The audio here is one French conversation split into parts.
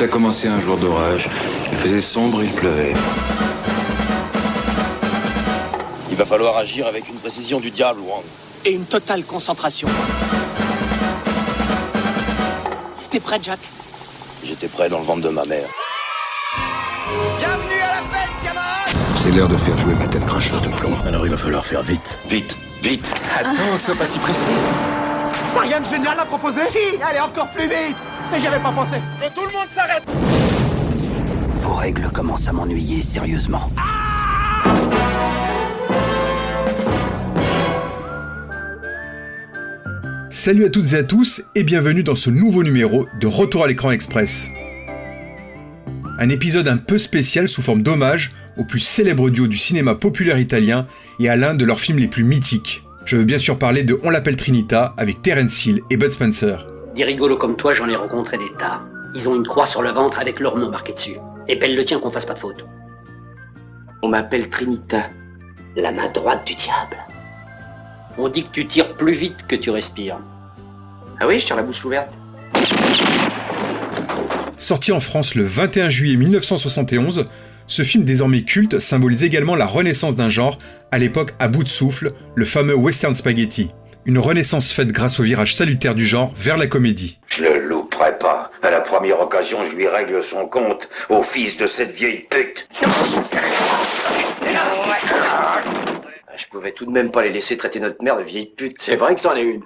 a commencé un jour d'orage. Il faisait sombre et il pleuvait. Il va falloir agir avec une précision du diable, Wang. Et une totale concentration. T'es prêt, Jack? J'étais prêt dans le ventre de ma mère. Bienvenue à la fête, camarades! C'est l'heure de faire jouer ma tête cracheuse de plomb. Alors il va falloir faire vite. Vite, vite. Attends, sois pas si pressé. Rien de génial à proposer? Si, allez encore plus vite! Mais j'y avais pas pensé. Que tout le monde s'arrête! Vos règles commencent à m'ennuyer sérieusement. Salut à toutes et à tous et bienvenue dans ce nouveau numéro de Retour à l'écran express. Un épisode un peu spécial sous forme d'hommage au plus célèbre duo du cinéma populaire italien et à l'un de leurs films les plus mythiques. Je veux bien sûr parler de On l'appelle Trinita avec Terence Hill et Bud Spencer. Des rigolos comme toi, j'en ai rencontré des tas. Ils ont une croix sur le ventre avec leur nom marqué dessus. Et pèle le tien qu'on fasse pas de faute. On m'appelle Trinita, la main droite du diable. On dit que tu tires plus vite que tu respires. Ah oui, je tire la bouche ouverte. Sorti en France le 21 juillet 1971, ce film désormais culte symbolise également la renaissance d'un genre, à l'époque à bout de souffle, le fameux western spaghetti. Une renaissance faite grâce au virage salutaire du genre vers la comédie. Je le louperai pas. À la première occasion, je lui règle son compte au fils de cette vieille pute. Je pouvais tout de même pas les laisser traiter notre mère de vieille pute. C'est vrai que c'en est une.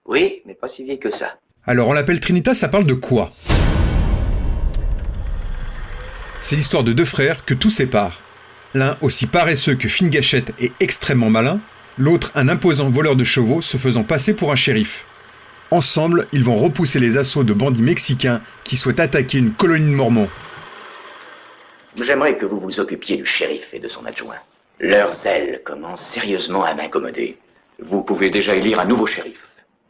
Oui, mais pas si vieille que ça. Alors On l'appelle Trinita, ça parle de quoi ? C'est l'histoire de deux frères que tout sépare. L'un aussi paresseux que fine gâchette et extrêmement malin, l'autre un imposant voleur de chevaux se faisant passer pour un shérif. Ensemble, ils vont repousser les assauts de bandits mexicains qui souhaitent attaquer une colonie de Mormons. J'aimerais que vous vous occupiez du shérif et de son adjoint. Leur zèle commence sérieusement à m'incommoder. Vous pouvez déjà élire un nouveau shérif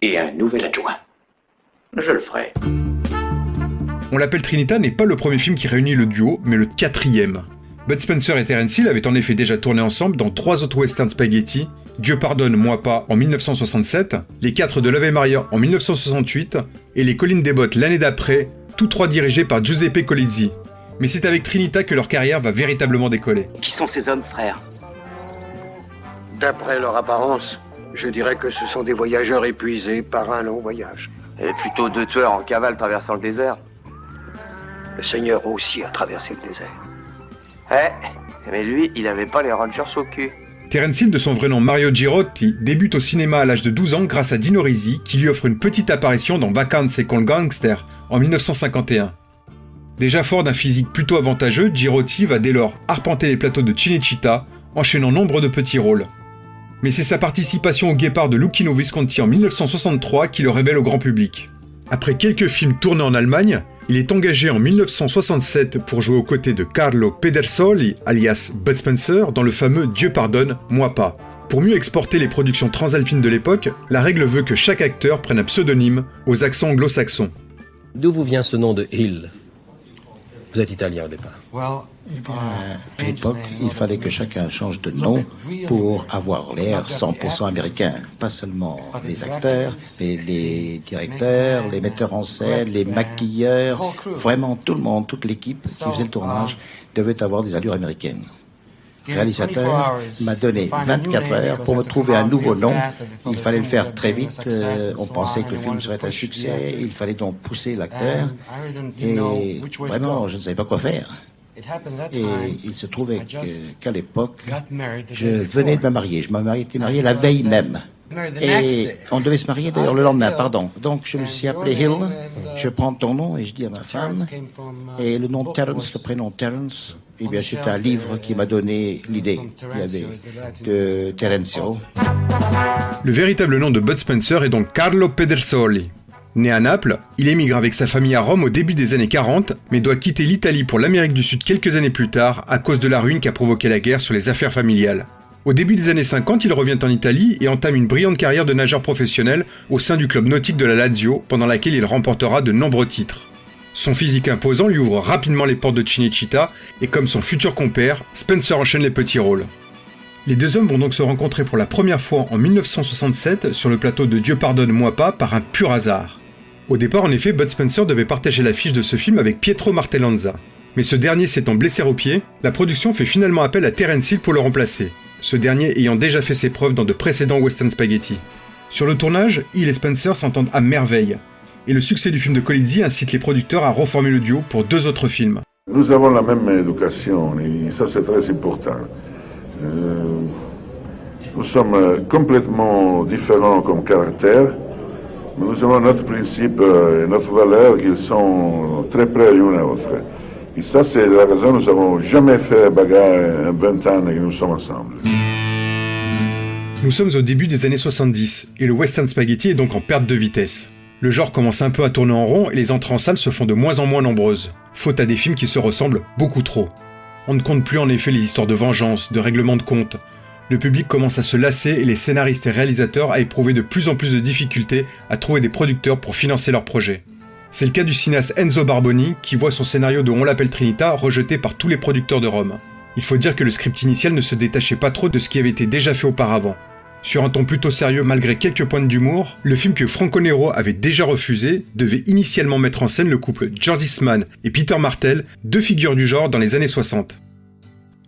et un nouvel adjoint. Je le ferai. On l'appelle Trinita n'est pas le premier film qui réunit le duo, mais le 4e. Bud Spencer et Terence Hill avaient en effet déjà tourné ensemble dans 3 autres western spaghetti, Dieu pardonne, moi pas en 1967, Les 4 de l'Ave Maria en 1968 et Les Collines des Bottes l'année d'après, tous 3 dirigés par Giuseppe Colizzi. Mais c'est avec Trinita que leur carrière va véritablement décoller. Qui sont ces hommes, frère? D'après leur apparence, je dirais que ce sont des voyageurs épuisés par un long voyage. Et plutôt 2 tueurs en cavale traversant le désert. Le Seigneur aussi a traversé le désert. Mais lui, il avait pas les Rangers au cul. Terence Hill, de son vrai nom Mario Girotti, débute au cinéma à l'âge de 12 ans grâce à Dino Risi, qui lui offre une petite apparition dans Vacanze con Gangster en 1951. Déjà fort d'un physique plutôt avantageux, Girotti va dès lors arpenter les plateaux de Cinecittà, enchaînant nombre de petits rôles. Mais c'est sa participation au Guépard de Luchino Visconti en 1963 qui le révèle au grand public. Après quelques films tournés en Allemagne, il est engagé en 1967 pour jouer aux côtés de Carlo Pedersoli, alias Bud Spencer, dans le fameux Dieu pardonne, moi pas. Pour mieux exporter les productions transalpines de l'époque, la règle veut que chaque acteur prenne un pseudonyme aux accents anglo-saxons. D'où vous vient ce nom de Hill ? Vous êtes italien au départ. À l'époque, il fallait que chacun change de nom pour avoir l'air 100% américain. Pas seulement les acteurs, mais les directeurs, les metteurs en scène, les maquilleurs, vraiment tout le monde, toute l'équipe qui faisait le tournage devait avoir des allures américaines. Le réalisateur m'a donné 24 heures pour me trouver un nouveau nom. Il fallait le faire très vite. On pensait que le film serait un succès. Il fallait donc pousser l'acteur. Et vraiment, je ne savais pas quoi faire. Et il se trouvait qu'à l'époque, je venais de me marier. Je m'étais marié la veille même. Et on devait se marier d'ailleurs le lendemain, pardon. Donc je me suis appelé Hill, je prends ton nom et je dis à ma femme, et le nom Terence, le prénom Terence, eh bien c'est un livre qui m'a donné l'idée, il y avait de Terenzio. Le véritable nom de Bud Spencer est donc Carlo Pedersoli. Né à Naples, il émigre avec sa famille à Rome au début des années 40, mais doit quitter l'Italie pour l'Amérique du Sud quelques années plus tard à cause de la ruine qu'a provoqué la guerre sur les affaires familiales. Au début des années 50, il revient en Italie et entame une brillante carrière de nageur professionnel au sein du club nautique de la Lazio, pendant laquelle il remportera de nombreux titres. Son physique imposant lui ouvre rapidement les portes de Cinecittà et comme son futur compère, Spencer enchaîne les petits rôles. Les deux hommes vont donc se rencontrer pour la première fois en 1967 sur le plateau de Dieu pardonne, moi pas par un pur hasard. Au départ, en effet, Bud Spencer devait partager l'affiche de ce film avec Pietro Martellanza. Mais ce dernier s'étant blessé au pied, la production fait finalement appel à Terence Hill pour le remplacer, ce dernier ayant déjà fait ses preuves dans de précédents western spaghetti. Sur le tournage, Hill et Spencer s'entendent à merveille, et le succès du film de Colizzi incite les producteurs à reformer le duo pour 2 autres films. Nous avons la même éducation, et ça c'est très important. Nous sommes complètement différents comme caractère, mais nous avons notre principe et notre valeur qui sont très près l'une à l'autre. Et ça c'est la raison nous n'avons jamais fait bagarre en 20 ans et nous sommes ensemble. Nous sommes au début des années 70, et le western spaghetti est donc en perte de vitesse. Le genre commence un peu à tourner en rond et les entrées en salle se font de moins en moins nombreuses, faute à des films qui se ressemblent beaucoup trop. On ne compte plus en effet les histoires de vengeance, de règlement de compte. Le public commence à se lasser et les scénaristes et réalisateurs à éprouver de plus en plus de difficultés à trouver des producteurs pour financer leurs projets. C'est le cas du cinéaste Enzo Barboni qui voit son scénario de On l'appelle Trinita rejeté par tous les producteurs de Rome. Il faut dire que le script initial ne se détachait pas trop de ce qui avait été déjà fait auparavant. Sur un ton plutôt sérieux malgré quelques pointes d'humour, le film que Franco Nero avait déjà refusé devait initialement mettre en scène le couple George Eastman et Peter Martell, 2 figures du genre dans les années 60.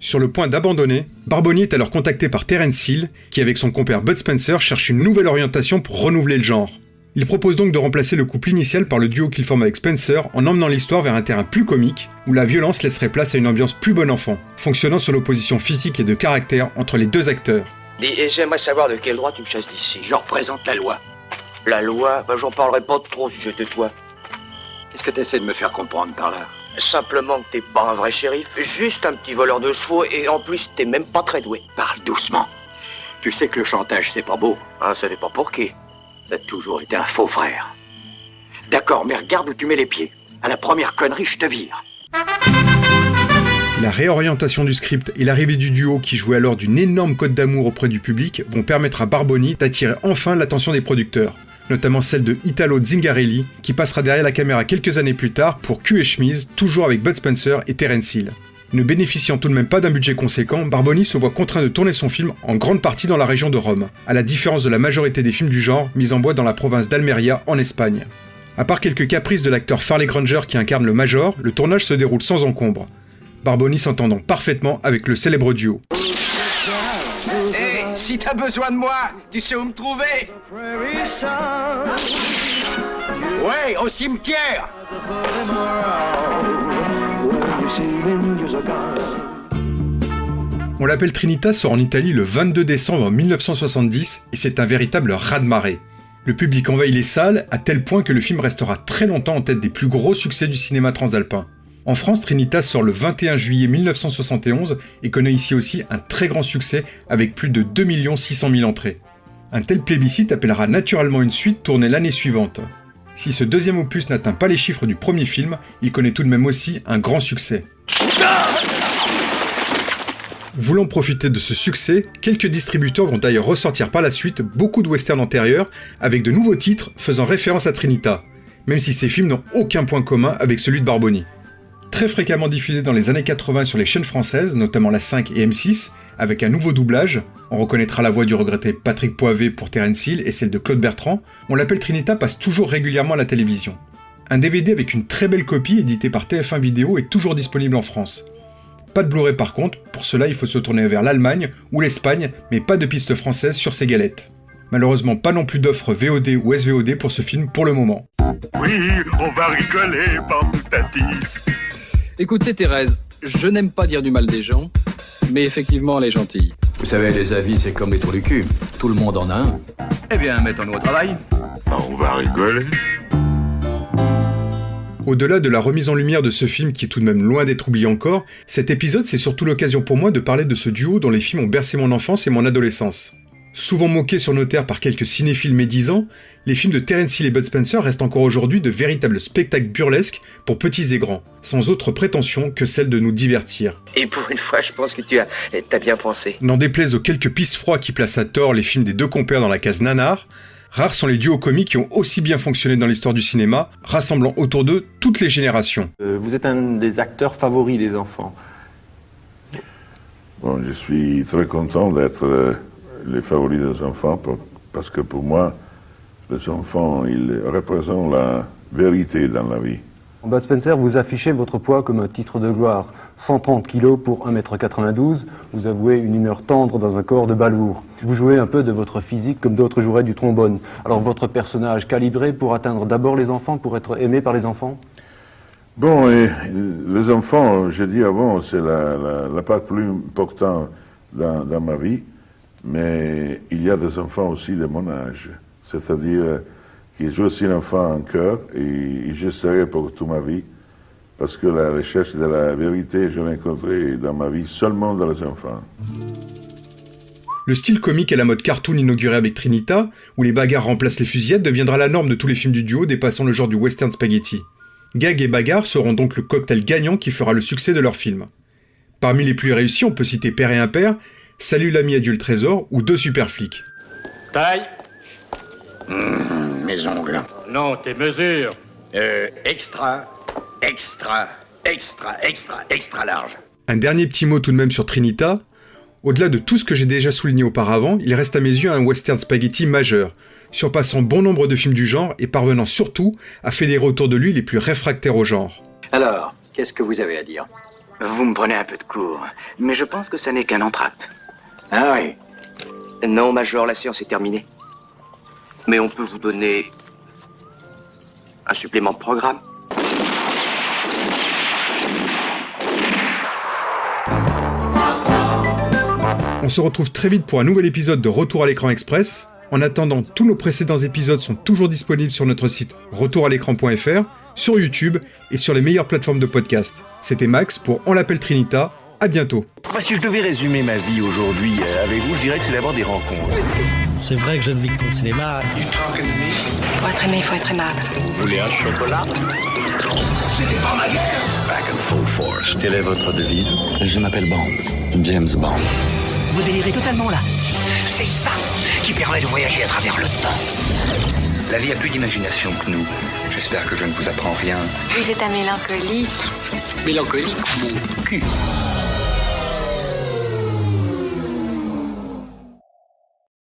Sur le point d'abandonner, Barboni est alors contacté par Terence Hill, qui avec son compère Bud Spencer cherche une nouvelle orientation pour renouveler le genre. Il propose donc de remplacer le couple initial par le duo qu'il forme avec Spencer en emmenant l'histoire vers un terrain plus comique, où la violence laisserait place à une ambiance plus bon enfant, fonctionnant sur l'opposition physique et de caractère entre les 2 acteurs. Et j'aimerais savoir de quel droit tu me chasses d'ici. Je représente la loi. La loi, j'en parlerai pas trop si j'étais toi. Qu'est-ce que tu essaies de me faire comprendre par là? Simplement que t'es pas un vrai shérif, juste un petit voleur de chevaux et en plus t'es même pas très doué. Parle doucement. Tu sais que le chantage c'est pas beau. Ah, ça dépend pour qui. T'as toujours été un faux frère. D'accord, mais regarde où tu mets les pieds. À la première connerie, je te vire. La réorientation du script et l'arrivée du duo qui jouait alors d'une énorme cote d'amour auprès du public vont permettre à Barboni d'attirer enfin l'attention des producteurs, notamment celle de Italo Zingarelli qui passera derrière la caméra quelques années plus tard pour Cul et chemise, toujours avec Bud Spencer et Terence Hill. Ne bénéficiant tout de même pas d'un budget conséquent, Barboni se voit contraint de tourner son film en grande partie dans la région de Rome, à la différence de la majorité des films du genre mis en boîte dans la province d'Almeria en Espagne. À part quelques caprices de l'acteur Farley Granger qui incarne le Major, le tournage se déroule sans encombre. Barboni s'entendant parfaitement avec le célèbre duo. Hey, si t'as besoin de moi, tu sais où me trouver. Ouais, au cimetière. On l'appelle Trinita sort en Italie le 22 décembre 1970 et c'est un véritable raz-de-marée. Le public envahit les salles à tel point que le film restera très longtemps en tête des plus gros succès du cinéma transalpin. En France, Trinita sort le 21 juillet 1971 et connaît ici aussi un très grand succès avec plus de 2 600 000 entrées. Un tel plébiscite appellera naturellement une suite tournée l'année suivante. Si ce deuxième opus n'atteint pas les chiffres du premier film, il connaît tout de même aussi un grand succès. Voulant profiter de ce succès, quelques distributeurs vont d'ailleurs ressortir par la suite beaucoup de westerns antérieurs avec de nouveaux titres faisant référence à Trinita, même si ces films n'ont aucun point commun avec celui de Barboni. Très fréquemment diffusé dans les années 80 sur les chaînes françaises, notamment la 5 et M6, avec un nouveau doublage, on reconnaîtra la voix du regretté Patrick Poivet pour Terence Hill et celle de Claude Bertrand, On l'appelle Trinita passe toujours régulièrement à la télévision. Un DVD avec une très belle copie édité par TF1 Vidéo est toujours disponible en France. Pas de Blu-ray par contre, pour cela il faut se tourner vers l'Allemagne ou l'Espagne, mais pas de piste française sur ces galettes. Malheureusement pas non plus d'offres VOD ou SVOD pour ce film pour le moment. Oui, on va rigoler, Bamboutatis. Écoutez Thérèse, je n'aime pas dire du mal des gens, mais effectivement elle est gentille. Vous savez, les avis c'est comme les trous du cul. Tout le monde en a un. Eh bien, mettons-nous au travail. On va rigoler. Au-delà de la remise en lumière de ce film qui est tout de même loin d'être oublié encore, cet épisode c'est surtout l'occasion pour moi de parler de ce duo dont les films ont bercé mon enfance et mon adolescence. Souvent moqués sur nos terres par quelques cinéphiles médisants, les films de Terence Hill et Bud Spencer restent encore aujourd'hui de véritables spectacles burlesques pour petits et grands, sans autre prétention que celle de nous divertir. Et pour une fois, je pense que t'as bien pensé. N'en déplaise aux quelques pisse-froids qui placent à tort les films des deux compères dans la case nanar, rares sont les duos comiques qui ont aussi bien fonctionné dans l'histoire du cinéma, rassemblant autour d'eux toutes les générations. Vous êtes un des acteurs favoris des enfants. Bon, je suis très content d'être les favoris des enfants parce que pour moi, Les enfants, ils représentent la vérité dans la vie. Bud Spencer, vous affichez votre poids comme un titre de gloire. 130 kilos pour 1m92, vous avouez une humeur tendre dans un corps de balourd. Vous jouez un peu de votre physique comme d'autres joueraient du trombone. Alors votre personnage calibré pour atteindre d'abord les enfants, pour être aimé par les enfants? Bon, et les enfants, je dis avant, c'est la part plus importante dans ma vie, mais il y a des enfants aussi de mon âge. C'est-à-dire que je suis un enfant en cœur et je serai pour toute ma vie. Parce que la recherche de la vérité, je l'ai rencontrée dans ma vie seulement dans les enfants. Le style comique à la mode cartoon inauguré avec Trinita, où les bagarres remplacent les fusillades, deviendra la norme de tous les films du duo dépassant le genre du western spaghetti. Gag et bagarre seront donc le cocktail gagnant qui fera le succès de leur film. Parmi les plus réussis, on peut citer Père et Impair, Salut l'ami adieu le trésor ou Deux super flics. Taille. Mes ongles. Non, tes mesures. Extra large. Un dernier petit mot tout de même sur Trinita. Au-delà de tout ce que j'ai déjà souligné auparavant, il reste à mes yeux un western spaghetti majeur, surpassant bon nombre de films du genre et parvenant surtout à fédérer autour de lui les plus réfractaires au genre. Alors, qu'est-ce que vous avez à dire? Vous me prenez un peu de court, mais je pense que ça n'est qu'un entracte. Ah oui. Non, Major, la séance est terminée. Mais on peut vous donner un supplément de programme. On se retrouve très vite pour un nouvel épisode de Retour à l'écran express. En attendant, tous nos précédents épisodes sont toujours disponibles sur notre site retouralécran.fr, sur YouTube et sur les meilleures plateformes de podcast. C'était Max pour On l'appelle Trinita. À bientôt. Si je devais résumer ma vie aujourd'hui avec vous, je dirais que c'est d'abord des rencontres. C'est vrai que je ne vis que pour le cinéma. Pour être aimé, il faut être aimable. Vous voulez un chocolat? C'était pas ma guerre. Back and full force. Quelle est votre devise? Je m'appelle Bond. James Bond. Vous délirez totalement là. C'est ça qui permet de voyager à travers le temps. La vie a plus d'imagination que nous. J'espère que je ne vous apprends rien. Vous êtes un mélancolique. Mélancolique, mon cul.